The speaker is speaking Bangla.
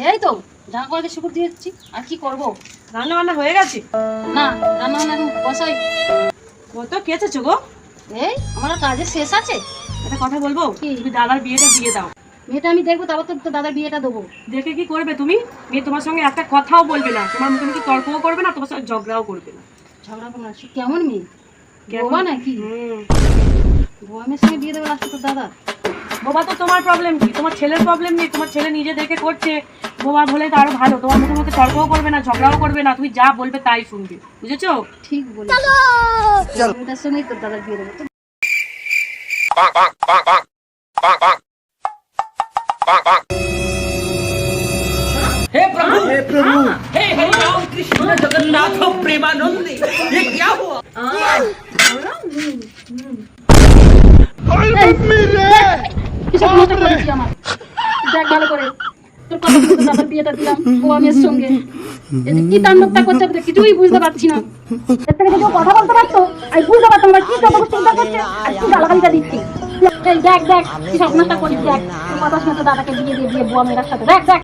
এই তো জামা কাপড় শুকুর দিয়েছি, আর কি করব? রান্না বান্না হয়ে গেছে? না, রান্না বান্না এখন বসাই। কত কেচেছো গো? এই আমার আর কাজের শেষ আছে। একটা কথা বলবো, কি? তুমি দাদার বিয়েটা দিয়ে দাও। মেয়েটা আমি দেখবো, তারপর তো দাদার বিয়েটা দেবো। দেখে কি করবে তুমি? মেয়ে তোমার সঙ্গে একটা কথাও বলবে না, তোমার মুখে মুখে তর্কও করবে না, তোমার সঙ্গে ঝগড়াও করবে না। ঝগড়া করবো না? সে কেমন মেয়ে? কেমন? বোবা নাকি? বোবা মেয়ের সঙ্গে বিয়ে দেবো লাস্টে তো দাদা? বোবা তো তোমার প্রবলেম কি? তোমার ছেলের প্রবলেম নেই, তোমার ছেলে নিজে দেখে করছে। বোবা হলে তো আরো ভালো, তোমার মুখে মুখে তর্কও করবে না, ঝগড়াও করবে না, তুমি যা বলবে তাই শুনবে, বুঝেছো? ঠিক বলে মেয়েটার সঙ্গেই তো দাদার বিয়ে দেবো। हे प्रभु हे हरि राम कृष्ण जगन्नाथ प्रेमानंदी ये क्या हुआ? কিসব নষ্ট করেছি আমার? দেখ ভালো করে, তোর কথা শুনে তো দাদার বিয়েটা দিলাম বোবা মেয়ের সঙ্গে। এই যে কি তাণ্ডবটা করছে আমি তো কিছুই বুঝতে পারছি না। এর থেকে যদি ও কথা বলতে পারতো আমি বুঝতে পারতাম না কি কথা চিন্তা করছে আর কি গালাগালিটা দিচ্ছি। এই দেখ দেখ কি স্বপ্নটা করিস, দেখ তোর কথা শুনে তো দাদাকে বিয়ে দিয়ে বোবা মেয়ের সাথে। দেখ দেখ